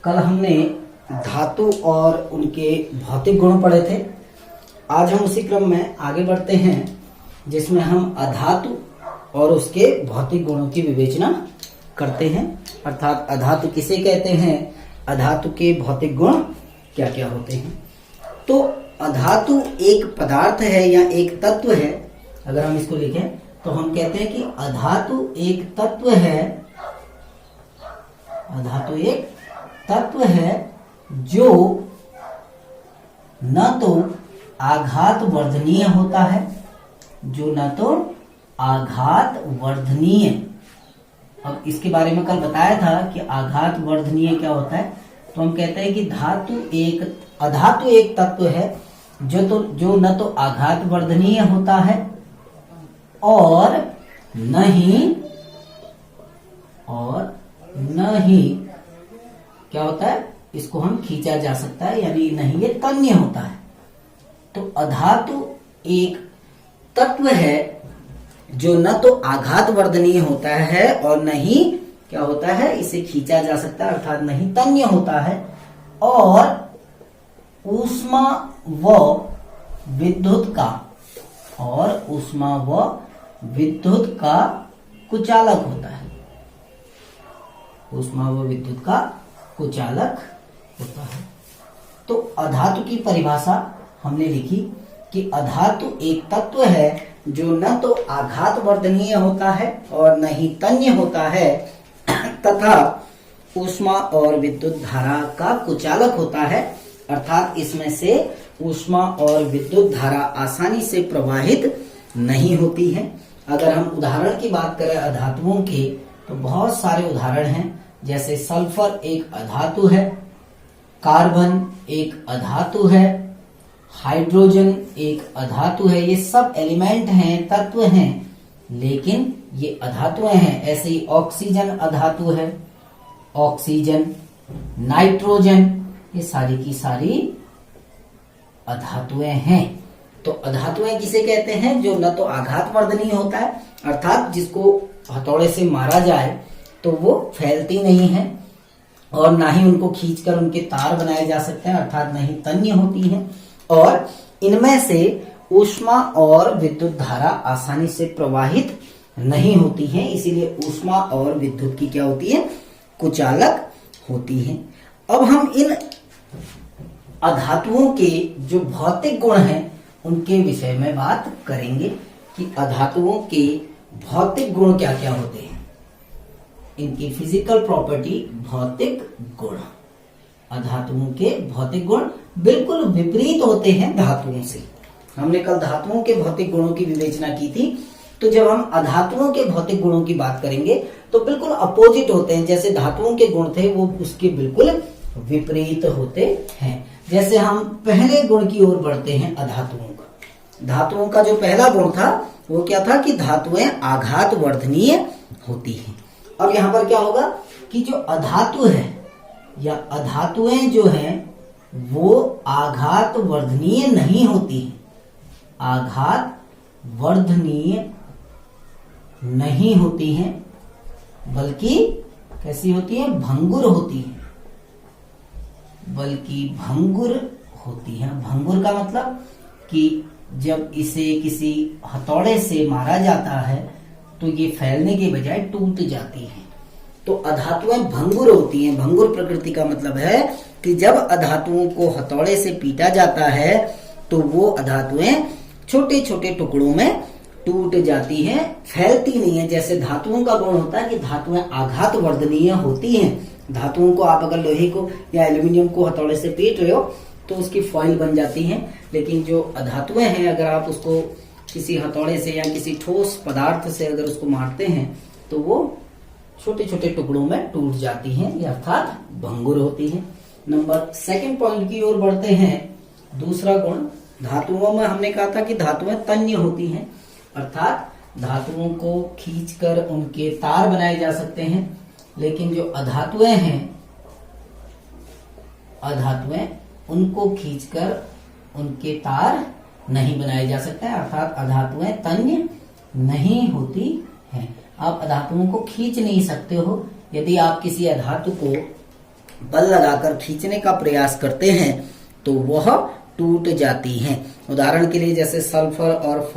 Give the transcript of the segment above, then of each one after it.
कल हमने धातु और उनके भौतिक गुण पढ़े थे। आज हम उसी क्रम में आगे बढ़ते हैं जिसमें हम अधातु और उसके भौतिक गुणों की विवेचना करते हैं। अर्थात अधातु किसे कहते हैं, अधातु के भौतिक गुण क्या क्या होते हैं। तो अधातु एक पदार्थ है या एक तत्व है। अगर हम इसको लिखें तो हम कहते हैं कि अधातु एक तत्व है, अधातु एक तत्व है जो न तो आघात वर्धनीय होता है, जो न तो आघात वर्धनीय। अब इसके बारे में कल बताया था कि आघात वर्धनीय क्या होता है। तो हम कहते हैं कि अधातु एक तत्व है जो न तो आघात वर्धनीय होता है और न ही क्या होता है, इसको हम खींचा जा सकता है, यानी नहीं ये तन्य होता है। तो अधातु एक तत्व है जो न तो आघात वर्धनीय होता है और न ही क्या होता है, इसे खींचा जा सकता है, अर्थात नहीं तन्य होता है और ऊष्मा व विद्युत का कुचालक होता है। ऊष्मा व विद्युत का कुचालक होता है। तो अधातु की परिभाषा हमने लिखी कि अधातु एक तत्व है जो न तो आघात वर्धनीय होता है और न ही तन्य होता है तथा ऊष्मा और विद्युत धारा का कुचालक होता है। अर्थात इसमें से ऊष्मा और विद्युत धारा आसानी से प्रवाहित नहीं होती है। अगर हम उदाहरण की बात करें अधातुओं के तो बहुत सारे उदाहरण हैं, जैसे सल्फर एक अधातु है, कार्बन एक अधातु है, हाइड्रोजन एक अधातु है। ये सब एलिमेंट हैं, तत्व हैं, लेकिन ये अधातुएं हैं। ऐसे ही ऑक्सीजन अधातु है, ऑक्सीजन, नाइट्रोजन, ये सारी की सारी अधातुएं हैं। तो अधातुएं किसे कहते हैं, जो न तो आघात वर्धनीय होता है, अर्थात जिसको हथौड़े से मारा जाए तो वो फैलती नहीं है, और ना ही उनको खींचकर उनके तार बनाए जा सकते हैं, अर्थात नहीं तन्य होती हैं, और इनमें से ऊष्मा और विद्युत धारा आसानी से प्रवाहित नहीं होती हैं। इसीलिए ऊष्मा और विद्युत की क्या होती है, कुचालक होती है। अब हम इन अधातुओं के जो भौतिक गुण हैं उनके विषय में बात करेंगे कि अधातुओं के भौतिक गुण क्या क्या होते हैं, इनकी फिजिकल प्रॉपर्टी, भौतिक गुण। अधातुओं के भौतिक गुण बिल्कुल विपरीत होते हैं धातुओं से। हमने कल धातुओं के भौतिक गुणों की विवेचना की थी। तो जब हम अधातुओं के भौतिक गुणों की बात करेंगे तो बिल्कुल अपोजिट होते हैं। जैसे धातुओं के गुण थे वो उसके बिल्कुल विपरीत होते हैं। जैसे हम पहले गुण की ओर बढ़ते हैं अधातुओं का। धातुओं का जो पहला गुण था वो क्या था कि धातुएं आघात वर्धनीय होती हैं। अब यहाँ पर क्या होगा कि जो अधातु है या अधातुएं जो हैं वो आघात वर्धनीय नहीं होती हैं, आघात वर्धनीय नहीं होती हैं, बल्कि कैसी होती है, भंगुर होती है, बल्कि भंगुर होती है। भंगुर का मतलब कि जब इसे किसी हथौड़े से मारा जाता है तो ये फैलने के बजाय टूट जाती है। तो अधातुएं भंगुर होती हैं। भंगुर प्रकृति का मतलब है कि जब अधातुओं को हथौड़े से पीटा जाता है तो वो अधातुएं छोटे छोटे टुकड़ों में टूट जाती हैं, फैलती नहीं है। जैसे धातुओं का गुण होता है कि धातुएं आघात वर्धनीय होती हैं। धातुओं को आप अगर लोहे को या एल्यूमिनियम को हथौड़े से पीट रहे हो तो उसकी फॉइल बन जाती हैं, लेकिन जो अधातुएं हैं अगर आप उसको किसी हथौड़े से या किसी ठोस पदार्थ से अगर उसको मारते हैं तो वो छोटे छोटे टुकड़ों में टूट जाती हैं, ये अर्थात भंगुर होती हैं। नंबर सेकंड पॉइंट की ओर बढ़ते हैं। दूसरा गुण, धातुओं में हमने कहा था कि धातुएं तन्य होती हैं, अर्थात धातुओं को खींचकर उनके तार बनाए जा सकते हैं, लेकिन जो अधातुएं हैं, अधातुएं उनको खींचकर उनके तार नहीं बनाए जा सकते, अर्थात अधातुएं तन्य नहीं होती हैं। आप अधातुओं को खींच नहीं सकते हो। यदि आप किसी अधातु को बल लगाकर खींचने का प्रयास करते हैं तो वह टूट जाती हैं। उदाहरण के लिए जैसे सल्फर और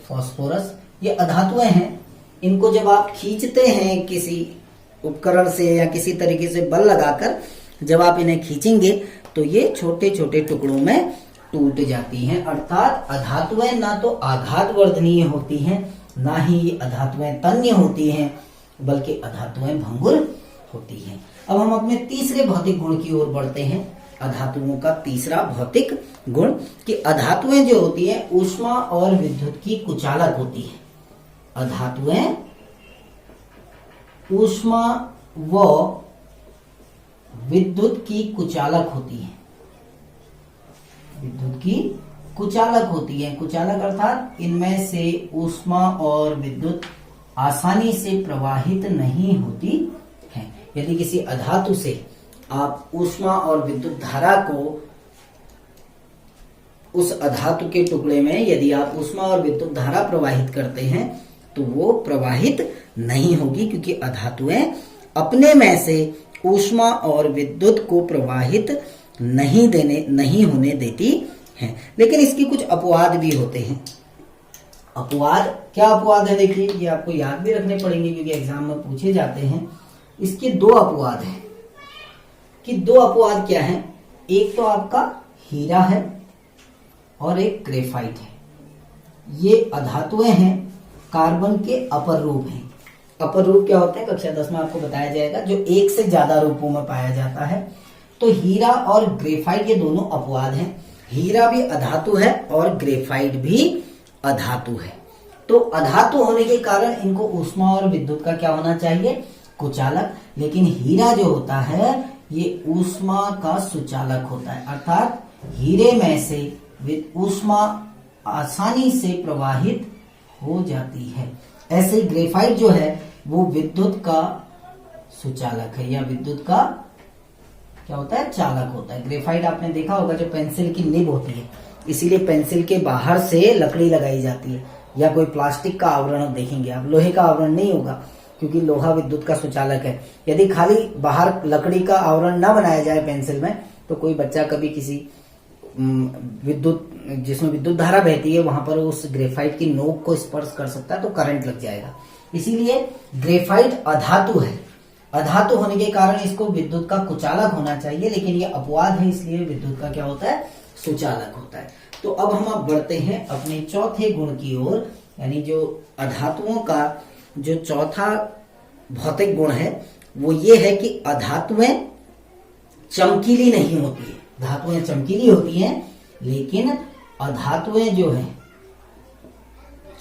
फास्फोरस ये अधातुएं हैं। इनको जब आप खींचते हैं किसी उपकरण से या किसी तरीके से बल लगाकर, जब आप इन्हें खींचेंगे तो ये छोटे छोटे टुकड़ों में टूट जाती हैं। अर्थात अधातुएं ना तो आघात वर्धनीय होती हैं, ना ही ये अधातुएं तन्य होती हैं, बल्कि अधातुएं भंगुर होती हैं। अब हम अपने तीसरे भौतिक गुण की ओर बढ़ते हैं। अधातुओं का तीसरा भौतिक गुण कि अधातुएं जो होती हैं ऊष्मा और विद्युत की कुचालक होती है। अधातुएं ऊष्मा व विद्युत की कुचालक होती है। विद्युत की कुचालक होती है। कुचालक अर्थात इनमें से ऊष्मा और विद्युत आसानी से प्रवाहित नहीं होती है। यदि किसी अधातु से आप ऊष्मा और विद्युत धारा को, उस अधातु के टुकड़े में यदि आप ऊष्मा और विद्युत धारा प्रवाहित करते हैं तो वो प्रवाहित नहीं होगी, क्योंकि अधातुएं अपने में से ऊष्मा और विद्युत को प्रवाहित नहीं होने देती हैं। लेकिन इसकी कुछ अपवाद भी होते हैं। अपवाद क्या अपवाद है, देखिए ये आपको याद भी रखने पड़ेंगे क्योंकि एग्जाम में पूछे जाते हैं। इसके दो अपवाद हैं। कि दो अपवाद क्या हैं? एक तो आपका हीरा है और एक ग्रेफाइट है। ये अधातुएं हैं, कार्बन के अपर रूप हैं। अपर रूप क्या होते हैं कक्षा 10 में आपको बताया जाएगा, जो एक से ज्यादा रूपों में पाया जाता है। तो हीरा और ग्रेफाइट ये दोनों अपवाद हैं। हीरा भी अधातु है और ग्रेफाइट भी अधातु है। तो अधातु होने के कारण इनको ऊष्मा और विद्युत का क्या होना चाहिए? कुचालक। लेकिन हीरा जो होता है ये ऊष्मा का सुचालक होता है। अर्थात हीरे में से ऊष्मा आसानी से प्रवाहित हो जाती है। ऐसे ही ग्रेफाइट जो है वो विद्युत का सुचालक है, या विद्युत का क्या होता है? चालक होता है। ग्रेफाइट आपने देखा होगा जो पेंसिल की निब होती है, इसीलिए पेंसिल के बाहर से लकड़ी लगाई जाती है, या कोई प्लास्टिक का आवरण देखेंगे आप, लोहे का आवरण नहीं होगा क्योंकि लोहा विद्युत का सुचालक है। यदि खाली बाहर लकड़ी का आवरण न बनाया जाए पेंसिल में तो कोई बच्चा कभी किसी विद्युत, जिसमें विद्युत धारा बहती है, वहां पर उस ग्रेफाइट की नोक को स्पर्श कर सकता है तो करंट लग जाएगा। इसीलिए ग्रेफाइट अधातु है। अधातु होने के कारण इसको विद्युत का कुचालक होना चाहिए, लेकिन ये अपवाद है, इसलिए विद्युत का क्या होता है? सुचालक होता है। तो अब हम अब बढ़ते हैं अपने चौथे गुण की ओर, यानी जो अधातुओं का जो चौथा भौतिक गुण है वो ये है कि अधातुएं चमकीली नहीं होती है। धातुएं चमकीली होती हैं, लेकिन अधातुएं जो है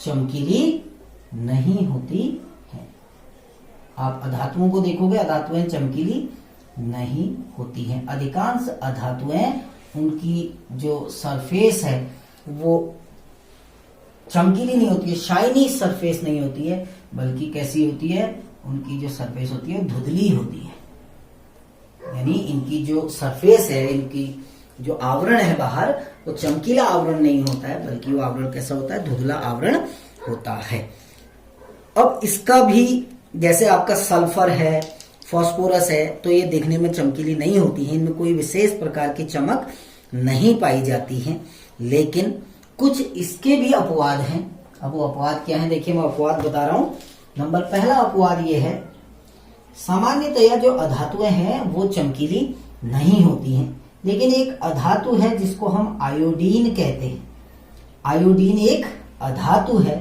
चमकीली नहीं होती हैं। आप अधातुओं को देखोगे, अधातुएं चमकीली नहीं होती हैं। अधिकांश अधातुएं, उनकी जो सरफेस है वो चमकीली नहीं होती है, शाइनी सरफेस नहीं होती है, बल्कि कैसी होती है? उनकी जो सरफेस होती है धुंधली होती है। यानी इनकी जो सरफेस है, इनकी जो आवरण है बाहर, वो चमकीला आवरण नहीं होता है, बल्कि वो आवरण कैसा होता है? धुंधला आवरण होता है। अब इसका भी, जैसे आपका सल्फर है, फास्फोरस है, तो ये देखने में चमकीली नहीं होती है, इनमें कोई विशेष प्रकार की चमक नहीं पाई जाती है। लेकिन कुछ इसके भी अपवाद हैं। अब वो अपवाद क्या है? देखिए मैं अपवाद बता रहा हूं। नंबर पहला अपवाद ये है, सामान्यतया जो अधातुएं हैं वो चमकीली नहीं होती हैं, लेकिन एक अधातु है जिसको हम आयोडीन कहते हैं। आयोडीन एक अधातु है,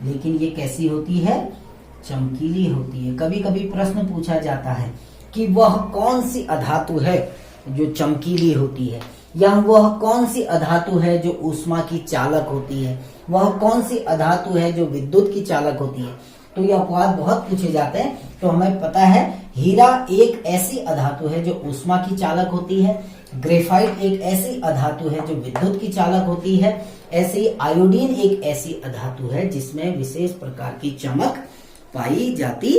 लेकिन ये कैसी होती है? चमकीली होती है। कभी कभी प्रश्न पूछा जाता है कि वह कौन सी अधातु है जो चमकीली होती है, या वह कौन सी अधातु है जो ऊष्मा की चालक होती है, वह कौन सी अधातु है जो विद्युत की चालक होती है। तो ये अपवाद बहुत पूछे जाते हैं। तो हमें पता है हीरा एक ऐसी अधातु है जो ऊष्मा की चालक होती है, ग्रेफाइट एक ऐसी अधातु है जो विद्युत की चालक होती है, ऐसे ही आयोडीन एक ऐसी अधातु है जिसमें विशेष प्रकार की चमक पाई जाती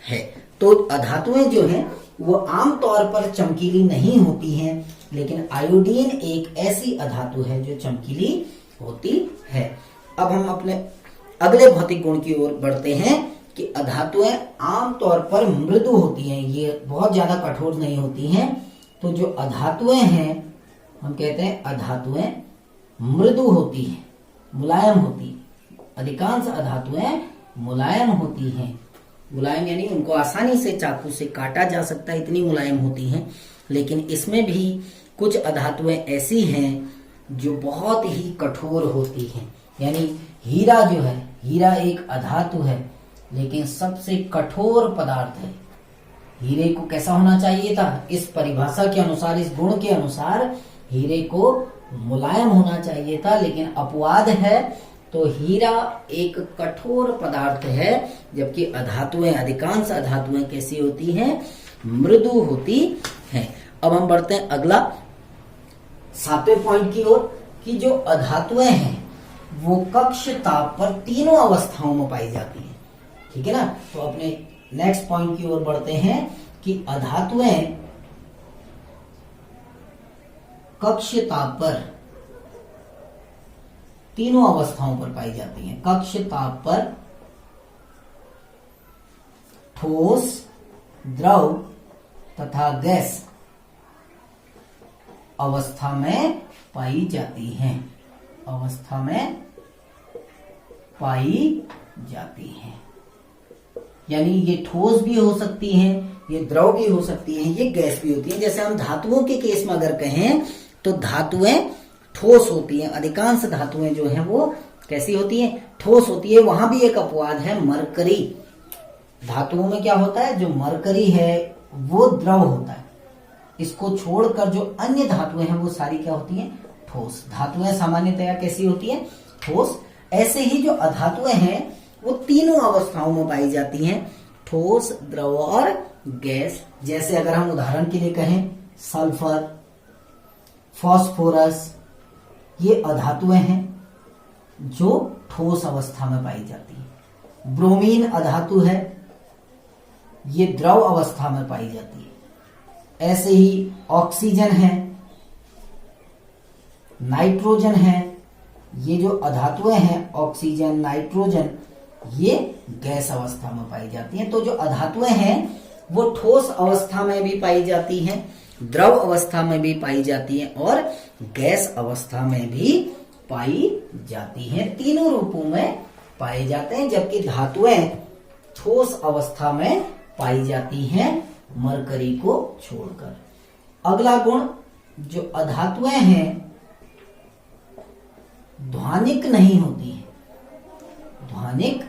है। तो अधातुएं जो हैं वो आमतौर पर चमकीली नहीं होती हैं, लेकिन आयोडीन एक ऐसी अधातु है जो चमकीली होती है। अब हम अपने अगले भौतिक गुण की ओर बढ़ते हैं कि अधातुएं आमतौर पर मृदु होती हैं, ये बहुत ज्यादा कठोर नहीं होती हैं। तो जो अधातुएं हैं हम कहते हैं अधातुएं मृदु होती हैं, मुलायम होती हैं। अधिकांश अधातुएं मुलायम होती हैं। मुलायम यानी उनको आसानी से चाकू से काटा जा सकता है, इतनी मुलायम होती हैं। लेकिन इसमें भी कुछ अधातुएं ऐसी हैं जो बहुत ही कठोर होती हैं। यानी हीरा जो है, हीरा एक अधातु है लेकिन सबसे कठोर पदार्थ है। हीरे को कैसा होना चाहिए था? इस परिभाषा के अनुसार, इस गुण के अनुसार हीरे को मुलायम होना चाहिए था, लेकिन अपवाद है। तो हीरा एक कठोर पदार्थ है, जबकि अधातुएं, अधिकांश अधातुएं कैसी होती हैं? मृदु होती हैं। अब हम बढ़ते हैं अगला 7वें पॉइंट की ओर कि जो अधातुएं हैं वो कक्ष ताप पर तीनों अवस्थाओं में पाई जाती हैं। ठीक है ना? तो अपने नेक्स्ट पॉइंट की ओर बढ़ते हैं कि अधातुएं कक्ष ताप पर तीनों अवस्थाओं पर पाई जाती हैं। कक्ष ताप पर ठोस, द्रव तथा गैस अवस्था में पाई जाती हैं। अवस्था में पाई जाती हैं। यानी ये ठोस भी हो सकती हैं, ये द्रव भी हो सकती हैं, ये गैस भी होती हैं। जैसे हम धातुओं के केस में अगर कहें तो धातुएं ठोस होती हैं। अधिकांश धातुएं जो हैं वो कैसी होती हैं? ठोस होती है। वहां भी एक अपवाद है, मरकरी। धातुओं में क्या होता है? जो मरकरी है वो द्रव होता है। इसको छोड़कर जो अन्य धातुएं हैं वो सारी क्या होती हैं? ठोस। धातुएं सामान्यतया कैसी होती हैं? ठोस। ऐसे ही जो अधातुएं हैं वो तीनों अवस्थाओं में पाई जाती हैं, ठोस, द्रव और गैस। जैसे अगर हम उदाहरण के लिए कहें सल्फर, फास्फोरस, ये अधातुएं हैं जो ठोस अवस्था में पाई जाती है। ब्रोमीन अधातु है, ये द्रव अवस्था में पाई जाती है। ऐसे ही ऑक्सीजन है, नाइट्रोजन है, ये जो अधातुएं हैं ऑक्सीजन, नाइट्रोजन, ये गैस अवस्था में पाई जाती हैं। तो जो अधातुएं हैं वो ठोस अवस्था में भी पाई जाती हैं, द्रव अवस्था में भी पाई जाती हैं और गैस अवस्था में भी पाई जाती हैं। तीनों रूपों में पाए जाते हैं, जबकि धातुएं ठोस अवस्था में पाई जाती हैं, मरकरी को छोड़कर। अगला गुण, जो अधातुएं हैं ध्वनिक नहीं होती हैं। ध्वनिक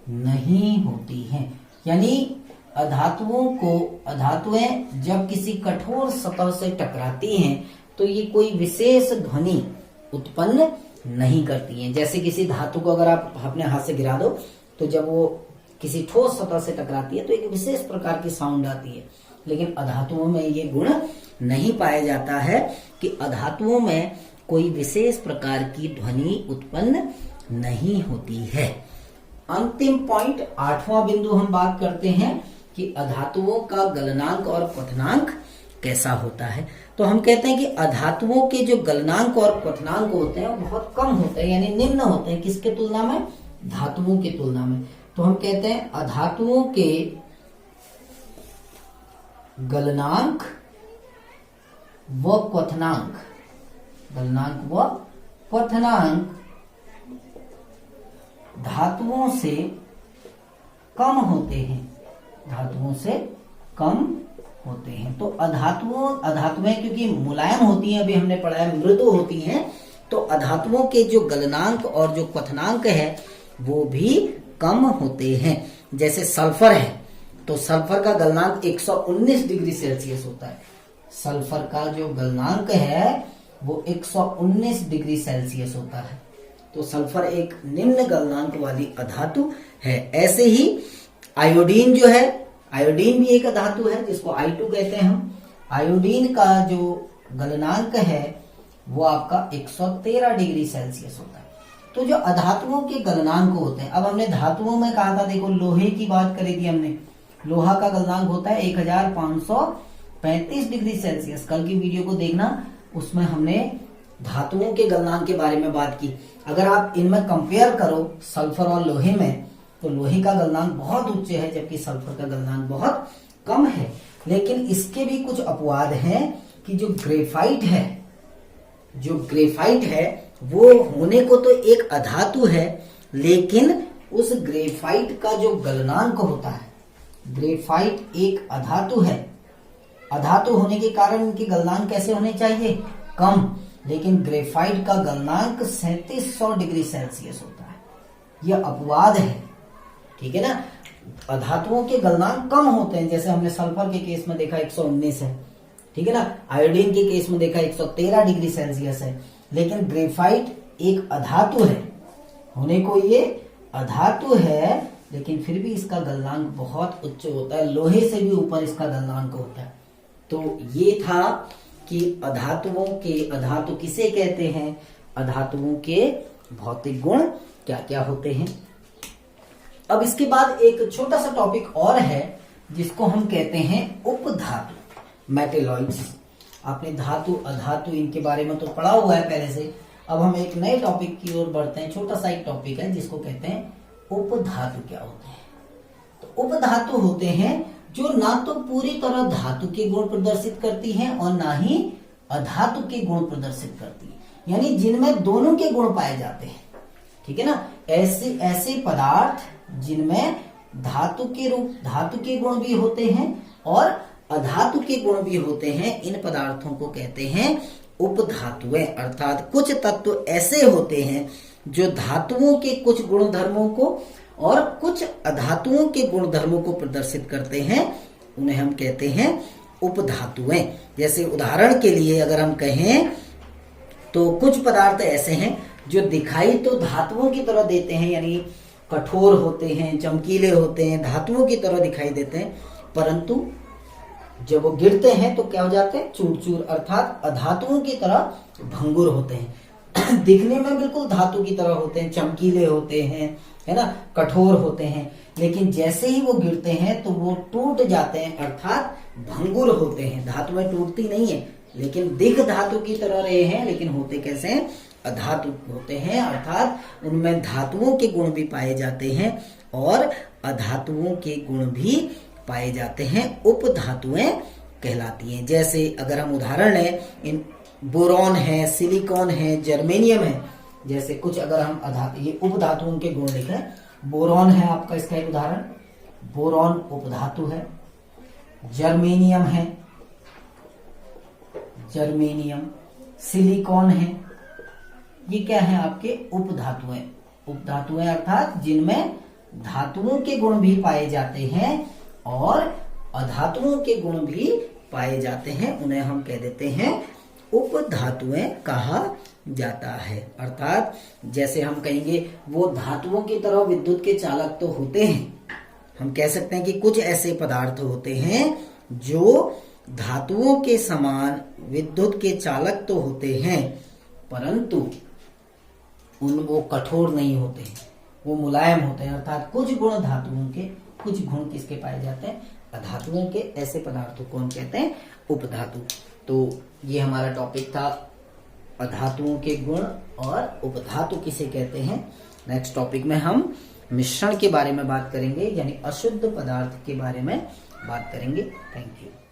नहीं होती हैं यानी अधातुएं जब किसी कठोर सतह से टकराती हैं तो ये कोई विशेष ध्वनि उत्पन्न नहीं करती हैं। जैसे किसी धातु को अगर आप अपने हाथ से गिरा दो तो जब वो किसी ठोस सतह से टकराती है तो एक विशेष प्रकार की साउंड आती है। लेकिन अधातुओं में ये गुण नहीं पाया जाता है कि अधातुओं में कोई विशेष प्रकार की ध्वनि उत्पन्न नहीं होती है। अंतिम पॉइंट, 8वां बिंदु हम बात करते हैं कि अधातुओं का गलनांक और क्वथनांक कैसा होता है। तो हम कहते हैं कि अधातुओं के जो गलनांक और क्वथनांक होते हैं वो बहुत कम होते हैं, यानी निम्न होते हैं। किसके तुलना में? धातुओं की तुलना में। तो हम कहते हैं अधातुओं के गलनांक व क्वथनांक, गलनांक व क्वथनांक धातुओं से कम होते हैं, धातुओं से कम होते हैं। तो अधातुएं क्योंकि मुलायम होती हैं, अभी हमने पढ़ा है मृदु होती हैं, तो अधातुओं के जो गलनांक और जो क्वथनांक है वो भी कम होते हैं। जैसे सल्फर है तो सल्फर का गलनांक 119 डिग्री सेल्सियस होता है। सल्फर का जो गलनांक है वो 119 डिग्री सेल्सियस होता है। तो सल्फर एक निम्न गलनांक वाली अधातु है। ऐसे ही आयोडीन जो है, आयोडीन भी एक धातु है जिसको I2 कहते हैं हम। आयोडीन का जो गलनांक है वो आपका 113 डिग्री सेल्सियस होता है। तो जो अधातुओं के गलनांक होते हैं, अब हमने धातुओं में कहा था, देखो लोहे की बात करी थी हमने, लोहा का गलनांक होता है 1535 डिग्री सेल्सियस। कल की वीडियो को देखना, उसमें हमने धातुओं के गलनांक के बारे में बात की। अगर आप इनमें कंपेयर करो सल्फर और लोहे में, तो लोहे का गलनांक बहुत उच्च है जबकि सल्फर का गलनांक बहुत कम है। लेकिन इसके भी कुछ अपवाद हैं कि जो ग्रेफाइट है वो होने को तो एक अधातु है, लेकिन उस ग्रेफाइट का जो गलनांक होता है, ग्रेफाइट एक अधातु है, अधातु होने के कारण इनके गलनांक कैसे होने चाहिए, कम, लेकिन ग्रेफाइट का गलनांक 3700 डिग्री सेल्सियस होता है। यह अपवाद है, ठीक है ना। अधातुओं के गलनांक कम होते हैं, जैसे हमने सल्फर के केस में देखा 119 है, ठीक है ना। आयोडीन के केस में देखा 113 डिग्री सेल्सियस है। लेकिन ग्रेफाइट एक अधातु है, होने को ये अधातु है, लेकिन फिर भी इसका गलनांक बहुत उच्च होता है, लोहे से भी ऊपर इसका गलनांक होता है। तो ये था कि अधातु किसे कहते हैं, अधातुओं के भौतिक गुण क्या क्या होते हैं। अब इसके बाद एक छोटा सा टॉपिक और है जिसको हम कहते हैं उपधातु, मेटेलॉइड्स। आपने धातु अधातु इनके बारे में तो पढ़ा हुआ है पहले से। अब हम एक नए टॉपिक की ओर बढ़ते हैं, छोटा सा एक टॉपिक है जिसको कहते हैं उपधातु क्या होते हैं। तो उपधातु होते हैं जो ना तो पूरी तरह धातु के गुण प्रदर्शित करती हैं और ना ही अधातु के गुण प्रदर्शित करती है, यानी जिनमें दोनों के गुण पाए जाते हैं, ठीक है ना। ऐसे पदार्थ जिनमें धातु के गुण भी होते हैं और अधातु के गुण भी होते हैं, इन पदार्थों को कहते हैं उपधातुएं। अर्थात कुछ तत्व ऐसे होते हैं जो धातुओं के कुछ गुणधर्मों को और कुछ अधातुओं के गुणधर्मों को प्रदर्शित करते हैं, उन्हें हम कहते हैं उपधातुएं। जैसे उदाहरण के लिए अगर हम कहें तो कुछ पदार्थ ऐसे हैं जो दिखाई तो धातुओं की तरह देते हैं, यानी कठोर होते हैं, चमकीले होते हैं, धातुओं की तरह दिखाई देते हैं, परंतु जब वो गिरते हैं तो क्या हो जाते हैं, चूर चूर, अर्थात अधातुओं की तरह भंगुर होते हैं। दिखने में बिल्कुल धातु की तरह होते हैं, चमकीले होते हैं, है ना, कठोर होते हैं, लेकिन जैसे ही वो गिरते हैं तो वो टूट जाते हैं, अर्थात भंगुर होते हैं। धातुएं टूटती नहीं है, लेकिन दिख धातु की तरह रहे हैं, लेकिन होते कैसे हैं, अधातु होते हैं। अर्थात उनमें धातुओं के गुण भी पाए जाते हैं और अधातुओं के गुण भी पाए जाते हैं, उपधातुएं कहलाती हैं। जैसे अगर हम उदाहरण लें, इन बोरॉन है, सिलिकॉन है, जर्मेनियम है, जैसे कुछ अगर हम ये उपधातुओं के गुण लिखें, बोरॉन है आपका इसका एक उदाहरण, बोरॉन उपधातु है। जर्मेनियम है, जर्मेनियम, सिलिकॉन है, ये क्या है आपके उपधातुएं। उपधातुएं अर्थात जिनमें धातुओं के गुण भी पाए जाते हैं और अधातुओं के गुण भी पाए जाते हैं, उन्हें हम कह देते हैं उपधातुएं कहा जाता है। अर्थात जैसे हम कहेंगे वो धातुओं की तरह विद्युत के चालक तो होते हैं, हम कह सकते हैं कि कुछ ऐसे पदार्थ होते हैं जो धातुओं के समान विद्युत के चालक तो होते हैं, परंतु वो कठोर नहीं होते हैं, वो मुलायम होते हैं। अर्थात कुछ गुण धातुओं के, कुछ गुण किसके पाए जाते हैं, अधातुओं के। ऐसे पदार्थों को हम कहते हैं उपधातु। तो ये हमारा टॉपिक था अधातुओं के गुण और उपधातु किसे कहते हैं। नेक्स्ट टॉपिक में हम मिश्रण के बारे में बात करेंगे, यानी अशुद्ध पदार्थ के बारे में बात करेंगे। Thank you.